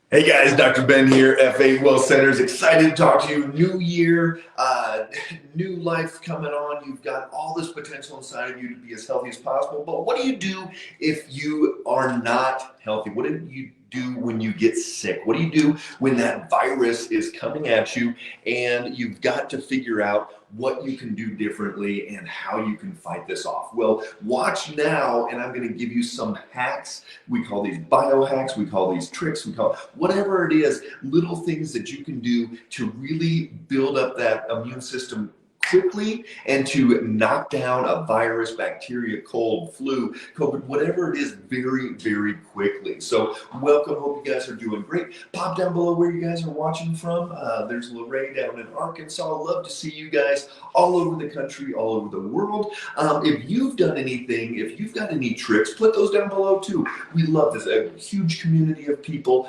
Hey guys, Dr. Ben here, FA Well Centers. Excited to talk to you. New year, new life coming on. You've got all this potential inside of you to be as healthy as possible. But what do you do if you are not healthy? What do you do when you get sick? What do you do when that virus is coming at you and you've got to figure out what you can do differently and how you can fight this off? Well, watch now, and I'm going to give you some hacks. We call these biohacks, we call these tricks, we call whatever it is, little things that you can do to really build up that immune system quickly and to knock down a virus, bacteria, cold, flu, COVID, whatever it is, very, very quickly. So welcome. Hope you guys are doing great. Pop down below where you guys are watching from. There's Lorraine down in Arkansas. Love to see you guys all over the country, all over the world. If you've done anything, if you've got any tricks, put those down below too. We love this. A huge community of people.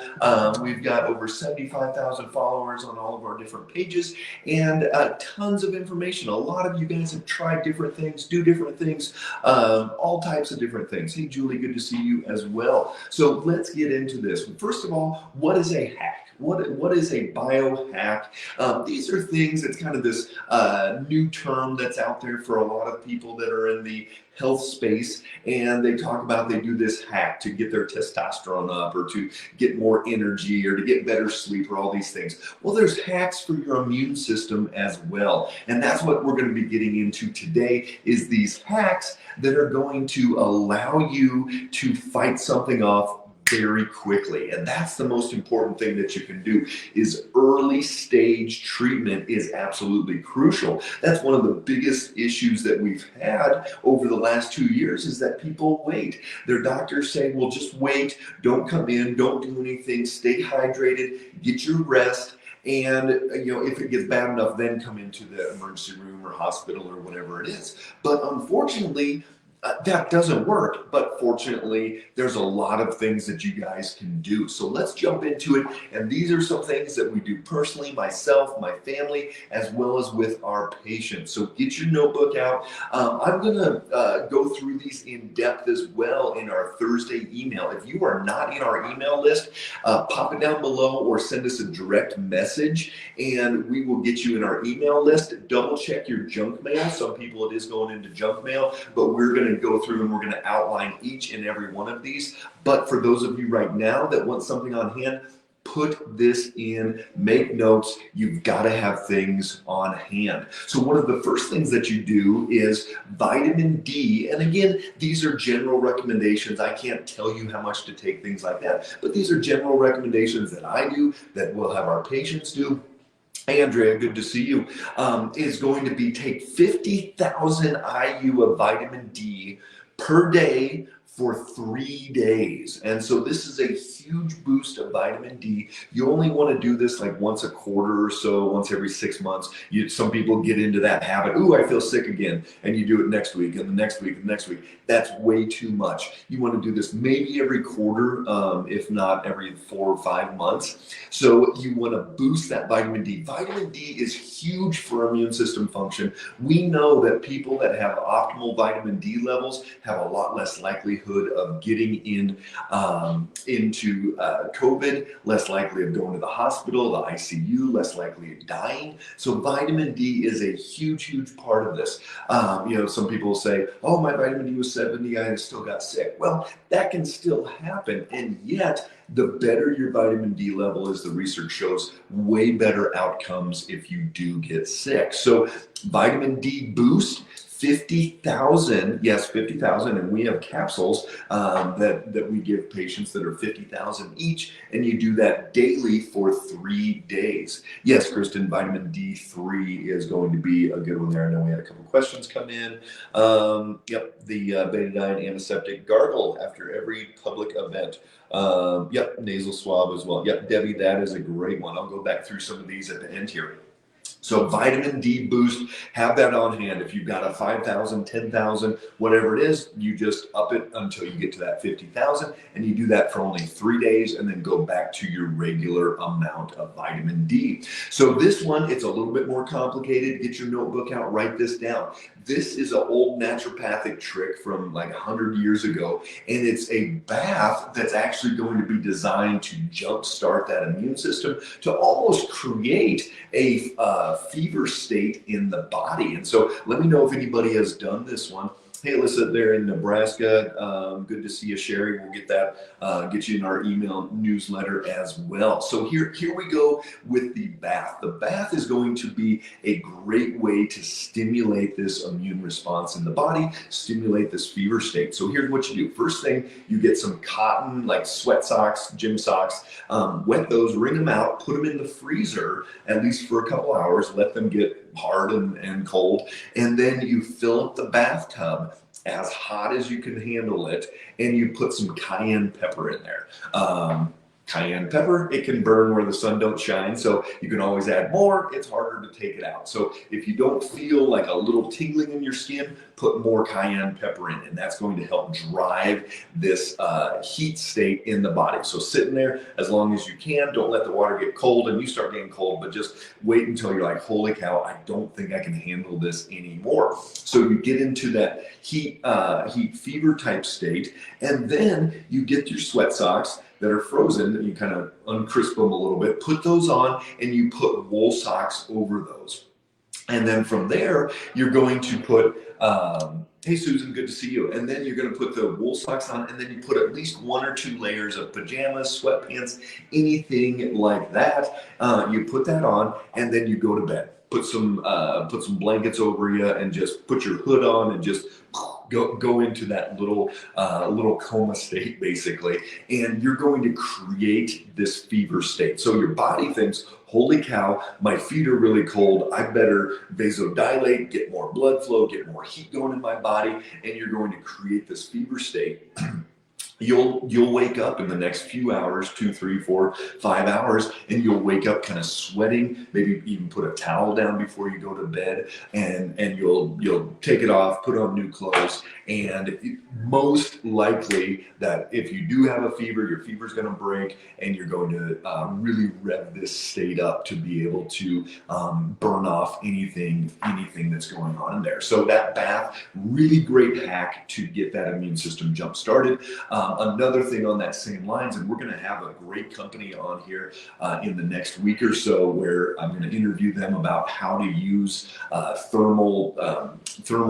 We've got over 75,000 followers on all of our different pages and tons of information. A lot of you guys have tried different things, do different things, all types of different things. Hey, Julie, good to see you as well. So let's get into this. First of all, what is a hack? What is a biohack? These are things, it's kind of this new term that's out there for a lot of people that are in the health space, and they talk about they do this hack to get their testosterone up or to get more energy or to get better sleep or all these things. Well, there's hacks for your immune system as well, and that's what we're going to be getting into today is these hacks that are going to allow you to fight something off very quickly. And that's the most important thing that you can do is early stage treatment is absolutely crucial. That's one of the biggest issues that we've had over the last 2 years is that people wait. Their doctors say, well, just wait, don't come in, don't do anything, stay hydrated, get your rest. And if it gets bad enough, then come into the emergency room or hospital or whatever it is. But unfortunately, that doesn't work, but fortunately, there's a lot of things that you guys can do. So let's jump into it. And these are some things that we do personally, myself, my family, as well as with our patients. So get your notebook out. I'm going to go through these in depth as well in our Thursday email. If you are not in our email list, pop it down below or send us a direct message and we will get you in our email list. Double check your junk mail. Some people it is going into junk mail, but we're going to go through and we're going to outline each and every one of these. But for those of you right now that want something on hand, put this in, make notes. You've got to have things on hand. So one of the first things that you do is vitamin D. And again, these are general recommendations. I can't tell you how much to take, things like that. But these are general recommendations that I do, that we'll have our patients do. Hey, Andrea, good to see you. Is going to be take 50,000 IU of vitamin D per day for 3 days. And so this is a huge boost of vitamin D. You only want to do this like once a quarter or so, once every 6 months. Some people get into that habit. Ooh, I feel sick again. And you do it next week and the next week and the next week. That's way too much. You want to do this maybe every quarter, if not every 4 or 5 months. So you want to boost that vitamin D. Vitamin D is huge for immune system function. We know that people that have optimal vitamin D levels have a lot less likelihood of getting into COVID, less likely of going to the hospital, the ICU, less likely of dying. So vitamin D is a huge, huge part of this. Some people say, oh, my vitamin D was 70, I still got sick. Well, that can still happen. And yet, the better your vitamin D level is, the research shows way better outcomes if you do get sick. So vitamin D boost, 50,000, yes, 50,000, and we have capsules that we give patients that are 50,000 each, and you do that daily for 3 days. Yes, Kristen, vitamin D3 is going to be a good one there. I know we had a couple questions come in. Yep, the Betadine Antiseptic gargle after every public event. Yep, nasal swab as well. Yep, Debbie, that is a great one. I'll go back through some of these at the end here. So vitamin D boost, have that on hand. If you've got a 5,000, 10,000, whatever it is, you just up it until you get to that 50,000, and you do that for only 3 days and then go back to your regular amount of vitamin D. So this one, it's a little bit more complicated. Get your notebook out, write this down. This is an old naturopathic trick from like 100 years ago, and it's a bath that's actually going to be designed to jumpstart that immune system to almost create a fever state in the body. And so let me know if anybody has done this one. Hey, Alyssa, there in Nebraska. Good to see you, Sherry. We'll get that, get you in our email newsletter as well. So here we go with the bath. The bath is going to be a great way to stimulate this immune response in the body, stimulate this fever state. So here's what you do. First thing, you get some cotton, like sweat socks, gym socks, wet those, wring them out, put them in the freezer, at least for a couple hours, let them get hard and cold, and then you fill up the bathtub as hot as you can handle it, and you put some cayenne pepper in there. Cayenne pepper, it can burn where the sun don't shine, so you can always add more. It's harder to take it out. So if you don't feel like a little tingling in your skin, put more cayenne pepper in, and that's going to help drive this heat state in the body. So sit in there as long as you can. Don't let the water get cold, and you start getting cold, but just wait until you're like, holy cow, I don't think I can handle this anymore. So you get into that heat fever type state, and then you get your sweat socks that are frozen, and you kind of uncrisp them a little bit, put those on, and you put wool socks over those. And then from there, you're going to put, hey Susan, good to see you. And then you're going to put the wool socks on, and then you put at least 1 or 2 layers of pajamas, sweatpants, anything like that. You put that on, and then you go to bed. Put some blankets over you, and just put your hood on, and just go into that little coma state, basically, and you're going to create this fever state. So your body thinks, holy cow, my feet are really cold, I better vasodilate, get more blood flow, get more heat going in my body, and you're going to create this fever state. You'll wake up in the next few hours, 2, 3, 4, 5 hours, and you'll wake up kind of sweating. Maybe even put a towel down before you go to bed, and you'll take it off, put on new clothes, and most likely that if you do have a fever, your fever's going to break, and you're going to really rev this state up to be able to burn off anything that's going on in there. So that bath, really great hack to get that immune system jump started. Another thing on that same lines, and we're going to have a great company on here in the next week or so, where I'm going to interview them about how to use thermal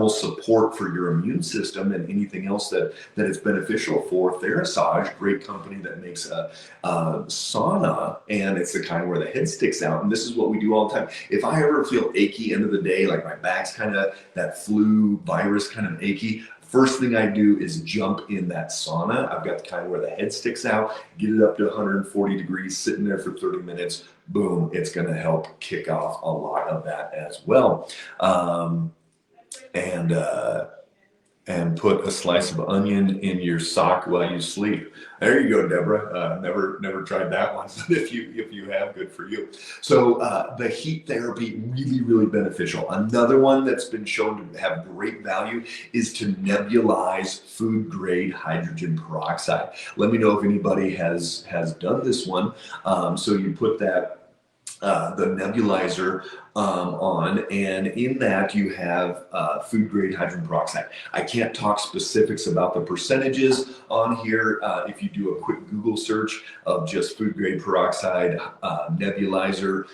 support for your immune system and anything else that is beneficial for Therasage, great company that makes a sauna, and it's the kind where the head sticks out. And this is what we do all the time. If I ever feel achy end of the day, like my back's kind of that flu virus kind of achy, first thing I do is jump in that sauna. I've got the kind where the head sticks out, get it up to 140 degrees, sitting there for 30 minutes, boom, it's gonna help kick off a lot of that as well. And put a slice of onion in your sock while you sleep. There you go, Deborah. Never tried that one. If you have, good for you. So the heat therapy, really beneficial. Another one that's been shown to have great value is to nebulize food grade hydrogen peroxide. Let me know if anybody has done this one. So you put that the nebulizer on, and in that you have food grade hydrogen peroxide. I can't talk specifics about the percentages on here. If you do a quick Google search of just food grade peroxide nebulizer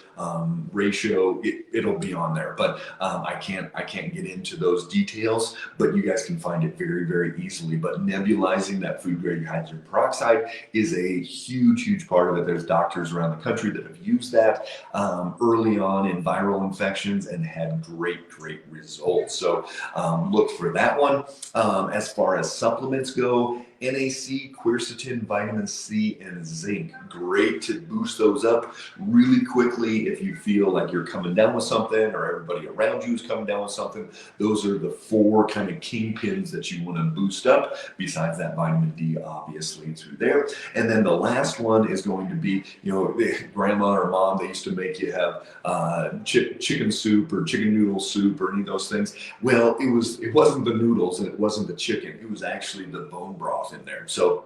ratio, it'll be on there. But I can't get into those details, but you guys can find it very easily. But nebulizing that food grade hydrogen peroxide is a huge part of it. There's doctors around the country that have used that early on in viral infections and had great results. So look for that one. As far as supplements go, NAC, quercetin, vitamin C, and zinc. Great to boost those up really quickly if you feel like you're coming down with something or everybody around you is coming down with something. Those are the 4 kind of kingpins that you want to boost up, besides that vitamin D, obviously, through there. And then the last one is going to be, grandma or mom, they used to make you have chicken soup or chicken noodle soup or any of those things. Well, it wasn't the noodles and it wasn't the chicken. It was actually the bone broth in there. So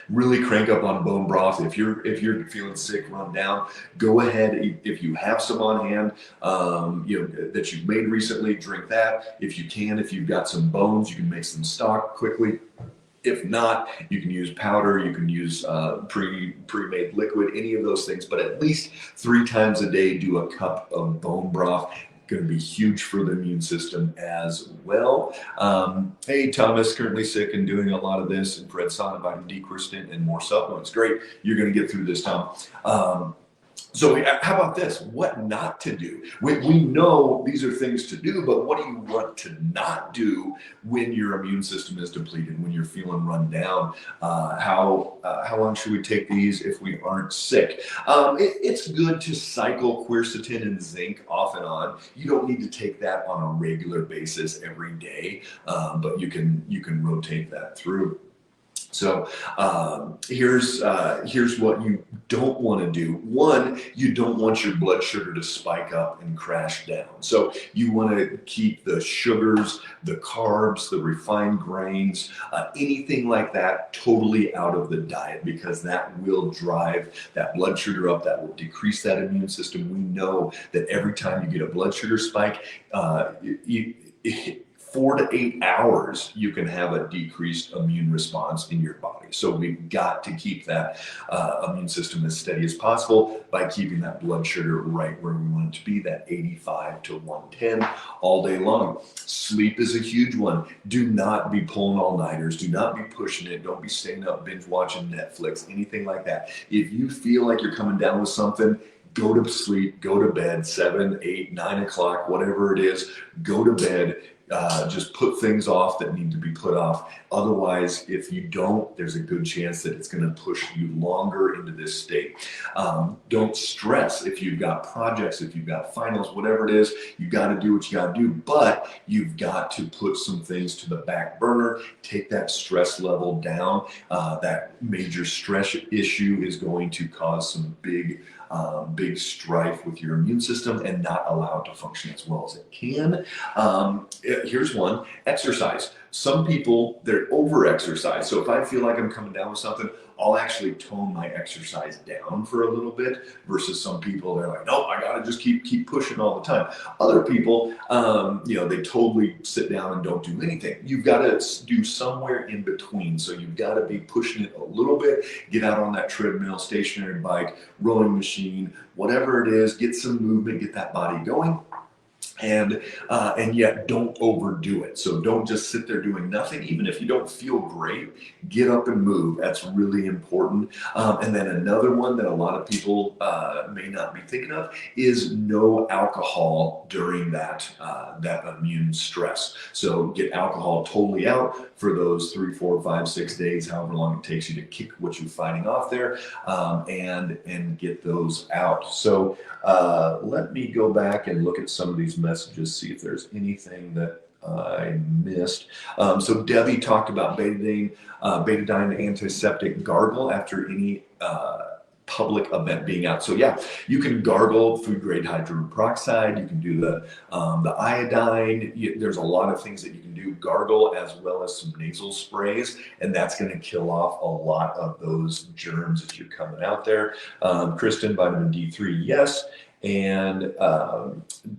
really crank up on bone broth. If you're feeling sick, run down, go ahead. If you have some on hand, that you've made recently, drink that. If you've got some bones, you can make some stock quickly. If not, you can use powder, you can use pre-made liquid, any of those things, but at least 3 times a day, do a cup of bone broth. Going to be huge for the immune system as well. Hey, Thomas, currently sick and doing a lot of this, and Fred Son, vitamin D, quercetin, and more supplements. Great. You're going to get through this, Tom. So how about this? What not to do? We know these are things to do, but what do you want to not do when your immune system is depleted, when you're feeling run down? How long should we take these if we aren't sick? It's good to cycle quercetin and zinc off and on. You don't need to take that on a regular basis every day, but you can rotate that through. So here's what you don't want to do. One, you don't want your blood sugar to spike up and crash down. So you want to keep the sugars, the carbs, the refined grains, anything like that totally out of the diet, because that will drive that blood sugar up. That will decrease that immune system. We know that every time you get a blood sugar spike, 4 to 8 hours, you can have a decreased immune response in your body. So we've got to keep that immune system as steady as possible by keeping that blood sugar right where we want it to be, that 85 to 110 all day long. Sleep is a huge one. Do not be pulling all-nighters. Do not be pushing it. Don't be staying up binge watching Netflix, anything like that. If you feel like you're coming down with something, go to sleep, go to bed, 7, 8, 9 o'clock, whatever it is, go to bed. Just put things off that need to be put off. Otherwise, if you don't, there's a good chance that it's going to push you longer into this state. Don't stress if you've got projects, if you've got finals, whatever it is, you got to do what you got to do, but you've got to put some things to the back burner, take that stress level down. That major stress issue is going to cause some big strife with your immune system and not allow it to function as well as it can. Here's one: exercise. Some people, they're over-exercise. So if I feel like I'm coming down with something, I'll actually tone my exercise down for a little bit, versus some people, they're like, no, I gotta just keep pushing all the time. Other people, they totally sit down and don't do anything. You've got to do somewhere in between. So you've got to be pushing it a little bit, get out on that treadmill, stationary bike, rowing machine, whatever it is, get some movement, get that body going. And yet don't overdo it. So don't just sit there doing nothing. Even if you don't feel great, get up and move. That's really important. And then another one that a lot of people may not be thinking of is no alcohol during that immune stress. So get alcohol totally out for those 3, 4, 5, 6 days, however long it takes you to kick what you're fighting off there, and get those out. So let me go back and look at some of these messages, see if there's anything that I missed. So Debbie talked about betadine, antiseptic, gargle after any public event being out. So yeah, you can gargle food grade hydrogen peroxide. You can do the iodine. There's a lot of things that you can do. Gargle, as well as some nasal sprays, and that's going to kill off a lot of those germs if you're coming out there. Kristen, vitamin D3, yes. And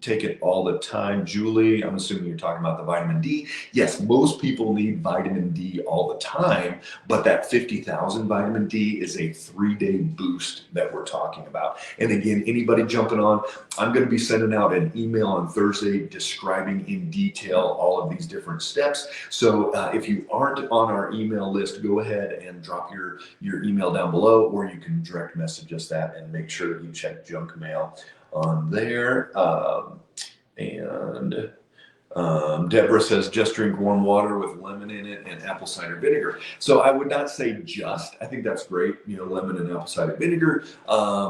take it all the time. Julie, I'm assuming you're talking about the vitamin D. Yes, most people need vitamin D all the time, but that 50,000 vitamin D is a 3-day boost that we're talking about. And again, anybody jumping on, I'm going to be sending out an email on Thursday describing in detail all of these different steps. So if you aren't on our email list, go ahead and drop your email down below, or you can direct message us that, and make sure that you check junk mail on there. And Deborah says just drink warm water with lemon in it and apple cider vinegar. So I would not say just. I think that's great. Lemon and apple cider vinegar.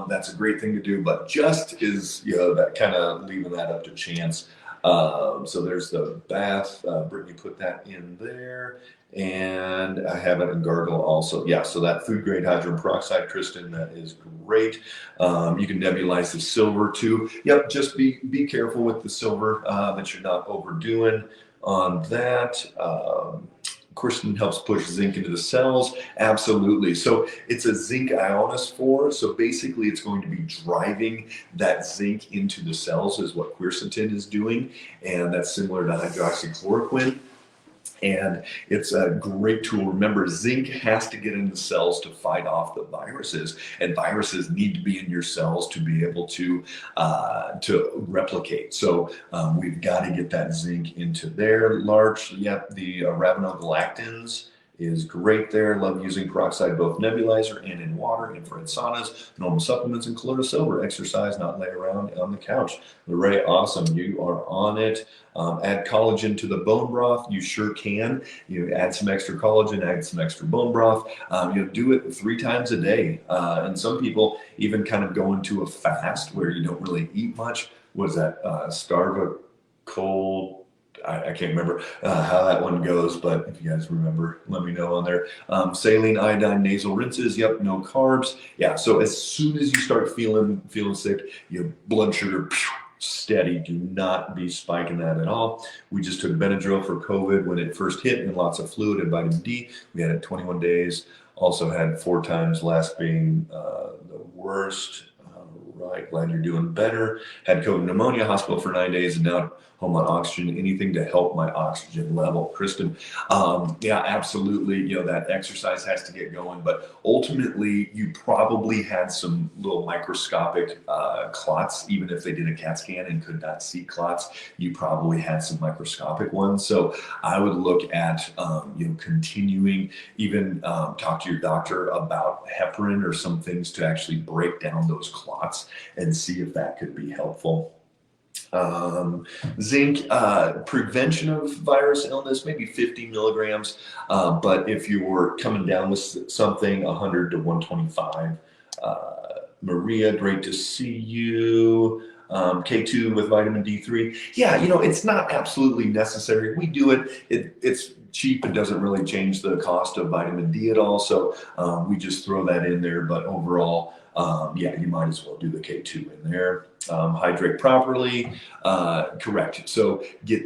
That's a great thing to do. But just is that kind of leaving that up to chance. So there's the bath. Brittany put that in there. And I have it in gargle also. Yeah, so that food grade hydrogen peroxide, Kristen, that is great. You can nebulize the silver too. Yep, just be careful with the silver that you're not overdoing on that. Quercetin helps push zinc into the cells. Absolutely. So it's a zinc ionophore. So basically it's going to be driving that zinc into the cells is what quercetin is doing. And that's similar to hydroxychloroquine. And it's a great tool. Remember, zinc has to get into cells to fight off the viruses, and viruses need to be in your cells to be able to replicate. So we've got to get that zinc into there. Yep, the arabinogalactans is great there. Love using peroxide both nebulizer and in water, infrared saunas, normal supplements, and colloidal silver. Exercise, not lay around on the couch. Lorraine, awesome. You are on it. Add collagen to the bone broth. You sure can. Add some extra collagen, add some extra bone broth. Do it 3 times a day. And some people even kind of go into a fast where you don't really eat much. What is that? Starve a cold. I can't remember how that one goes, but if you guys remember, let me know on there. Saline, iodine, nasal rinses. Yep, no carbs. Yeah, so as soon as you start feeling sick, your blood sugar steady. Do not be spiking that at all. We just took Benadryl for COVID when it first hit, and lots of fluid and vitamin D. We had it 21 days. Also had 4 times, last being the worst. Right, glad you're doing better. Had COVID pneumonia, hospital for 9 days, and now home on oxygen. Anything to help my oxygen level, Kristen. Yeah, absolutely. That exercise has to get going, but ultimately, you probably had some little microscopic clots. Even if they did a CAT scan and could not see clots, you probably had some microscopic ones. So I would look at continuing. Even talk to your doctor about heparin or some things to actually break down those clots and see if that could be helpful. Zinc, prevention of virus illness, maybe 50 milligrams. But if you were coming down with something, 100 to 125. Maria, great to see you. K2 with vitamin D3. Yeah, it's not absolutely necessary. We do it. It's cheap. It doesn't really change the cost of vitamin D at all. So we just throw that in there. But overall, yeah, you might as well do the K2 in there. Hydrate properly. Correct. So get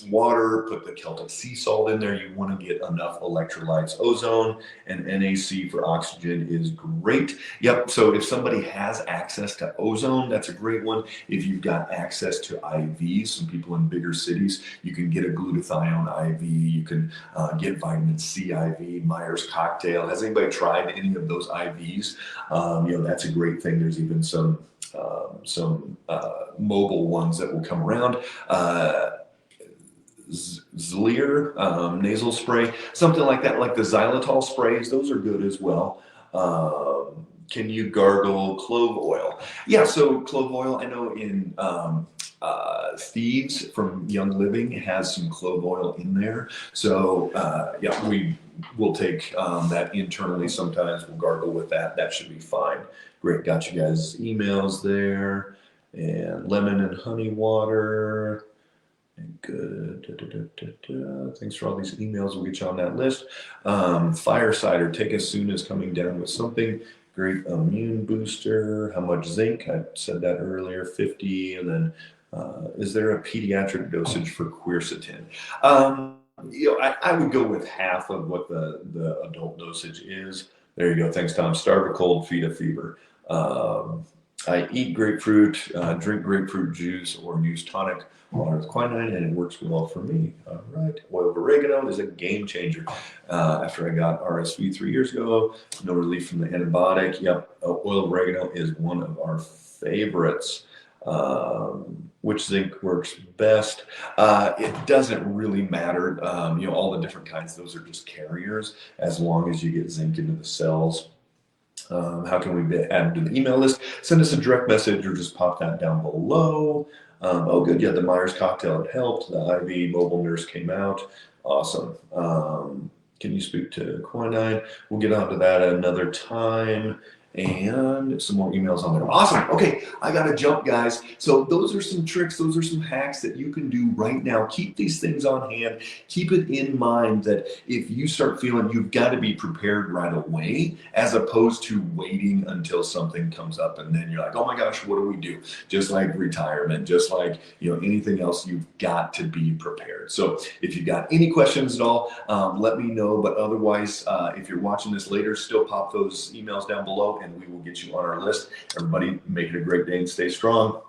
water, put the Celtic sea salt in there. You want to get enough electrolytes. Ozone and NaC for oxygen is great. Yep. So if somebody has access to ozone, that's a great one. If you've got access to IVs, some people in bigger cities, you can get a glutathione IV. You can get vitamin C IV, Myers cocktail. Has anybody tried any of those IVs? That's a great thing. There's even some mobile ones that will come around. Xlear, nasal spray, something like that, like the xylitol sprays. Those are good as well. Can you gargle clove oil? Yeah, so clove oil, I know in Thieves from Young Living has some clove oil in there. So yeah, we will take that internally sometimes. We'll gargle with that. That should be fine. Great, got you guys' emails there. And lemon and honey water. And good. Thanks for all these emails. We'll get you on that list. Fire cider, take as soon as coming down with something. Great immune booster. How much zinc? I said that earlier, 50. And then is there a pediatric dosage for quercetin? I would go with half of what the adult dosage is. There you go. Thanks, Tom. Starve a cold, feed a fever. I eat grapefruit, drink grapefruit juice, or use tonic water with quinine, and it works well for me. All right. Oil of oregano is a game changer. After I got RSV 3 years ago, no relief from the antibiotic. Yep. Oil of oregano is one of our favorites. Which zinc works best? It doesn't really matter. All the different kinds, those are just carriers as long as you get zinc into the cells. How can we be added to the email list? Send us a direct message or just pop that down below. Oh, good. Yeah, the Myers cocktail had helped. The IV mobile nurse came out. Awesome. Can you speak to quinine? We'll get onto that at another time. And some more emails on there. Awesome. Okay, I got to jump, guys. So those are some tricks. Those are some hacks that you can do right now. Keep these things on hand. Keep it in mind that if you start feeling you've got to be prepared right away, as opposed to waiting until something comes up and then you're like, oh my gosh, what do we do? Just like retirement, just like anything else, you've got to be prepared. So if you've got any questions at all, let me know. But otherwise, if you're watching this later, still pop those emails down below and we will get you on our list. Everybody, make it a great day and stay strong.